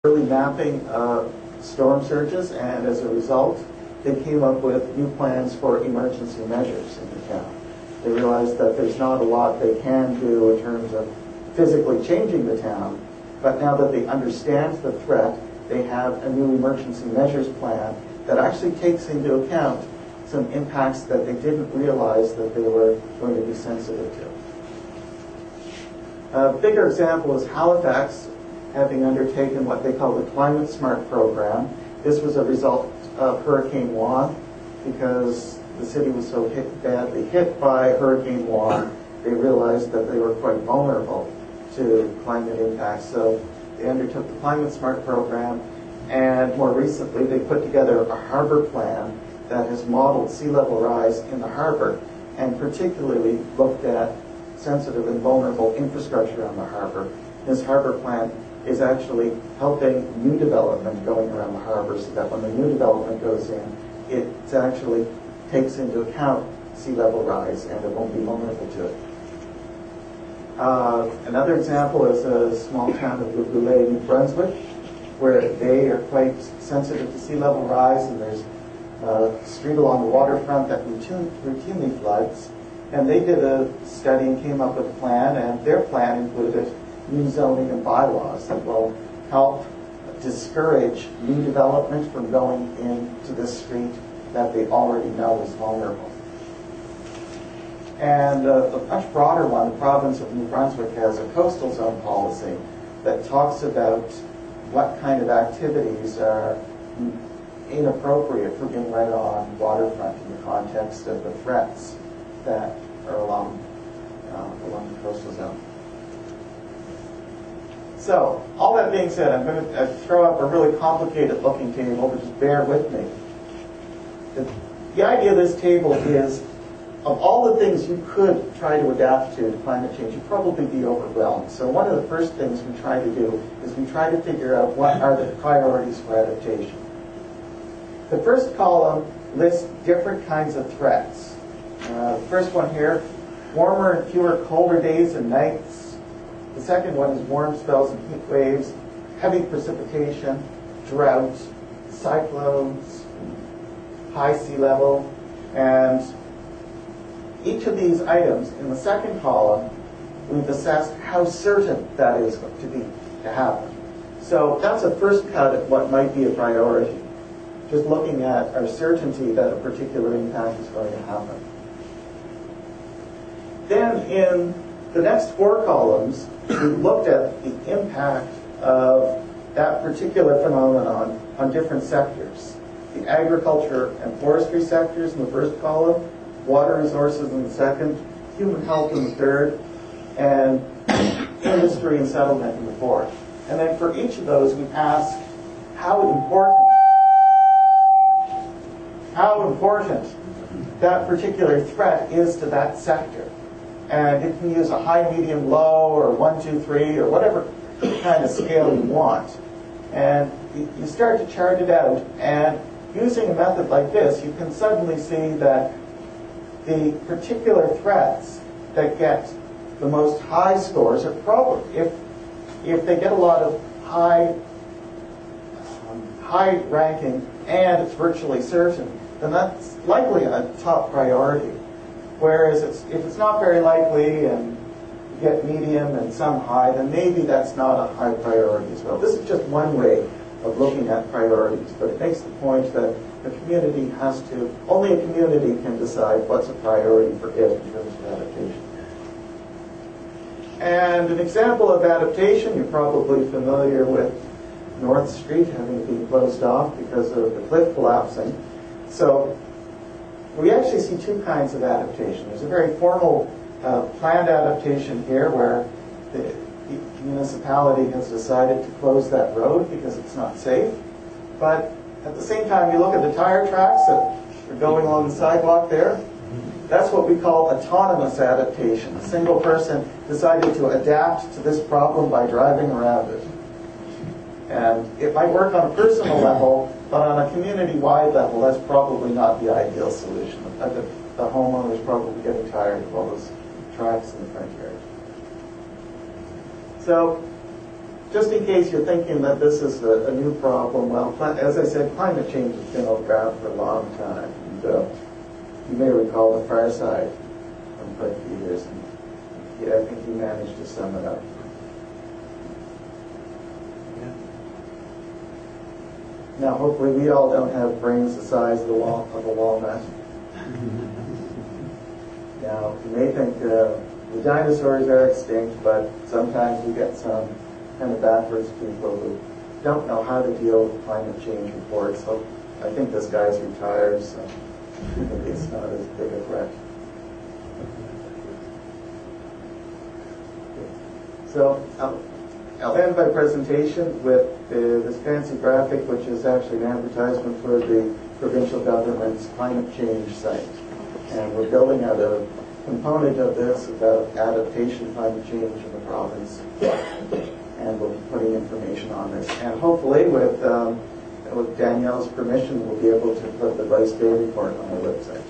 early mapping of storm surges, and as a result, they came up with new plans for emergency measures in the town. They realized that there's not a lot they can do in terms of physically changing the town, but now that they understand the threat, they have a new emergency measures plan that actually takes into account some impacts that they didn't realize that they were going to be sensitive to. A bigger example is Halifax having undertaken what they call the Climate Smart program. This was a result of Hurricane Juan, because the city was so badly hit by Hurricane Juan, they realized that they were quite vulnerable to climate impacts. So they undertook the Climate Smart program, and more recently they put together a harbor plan that has modeled sea level rise in the harbor, and particularly looked at sensitive and vulnerable infrastructure on the harbor. This harbor plan is actually helping new development going around the harbor, so that when the new development goes in, it actually takes into account sea level rise and it won't be vulnerable to it. Another example is a small town of Glace, New Brunswick, where they are quite sensitive to sea level rise, and there's a street along the waterfront that routinely floods. And they did a study and came up with a plan, and their plan included new zoning and bylaws that will help discourage new development from going into this street that they already know is vulnerable. And a much broader one, the province of New Brunswick has a coastal zone policy that talks about what kind of activities are inappropriate for being right on waterfront in the context of the threats that are along the coastal zone. So, all that being said, I'm going to throw up a really complicated looking table, but just bear with me. The idea of this table is, of all the things you could try to adapt to climate change, you'd probably be overwhelmed. So one of the first things we try to do is we try to figure out what are the priorities for adaptation. The first column lists different kinds of threats. The first one here, warmer and fewer colder days and nights. The second one is warm spells and heat waves, heavy precipitation, drought, cyclones, high sea level, and each of these items in the second column, we've assessed how certain that is to happen. So that's a first cut at what might be a priority, just looking at our certainty that a particular impact is going to happen. Then in the next four columns, we looked at the impact of that particular phenomenon on different sectors. The agriculture and forestry sectors in the first column, water resources in the second, human health in the third, and industry and settlement in the fourth. And then for each of those, we ask how important that particular threat is to that sector. And it can use a high, medium, low, or 1, 2, 3, or whatever kind of scale you want. And you start to chart it out, and using a method like this, you can suddenly see that the particular threats that get the most high scores are probably, if they get a lot of high ranking and it's virtually certain, then that's likely a top priority. Whereas if it's not very likely and you get medium and some high, then maybe that's not a high priority as well. This is just one way of looking at priorities, but it makes the point that the community has to, only a community can decide what's a priority for it in terms of adaptation. And an example of adaptation, you're probably familiar with North Street having been closed off because of the cliff collapsing. So we actually see two kinds of adaptation. There's a very formal planned adaptation here where the municipality has decided to close that road because it's not safe. But at the same time, you look at the tire tracks that are going along the sidewalk there. That's what we call autonomous adaptation. A single person decided to adapt to this problem by driving around it. And it might work on a personal level, but on a community-wide level, that's probably not the ideal solution. The homeowner is probably getting tired of all those tracks in the front yard. So just in case you're thinking that this is a new problem, well, as I said, climate change has been around for a long time. And, you may recall the far side from quite a few years. And, yeah, I think he managed to sum it up. Yeah. Now, hopefully, we all don't have brains the size of a walnut. Now, you may think the dinosaurs are extinct, but sometimes we get some kind of backwards people who don't know how to deal with climate change reports. So I think this guy's retired, so maybe it's not as big a threat. So I'll end my presentation with this fancy graphic, which is actually an advertisement for the provincial government's climate change site. And we're building out a component of this about adaptation climate change in the province. And we'll be putting information on this. And hopefully, with Danielle's permission, we'll be able to put the Glace Bay report on our website.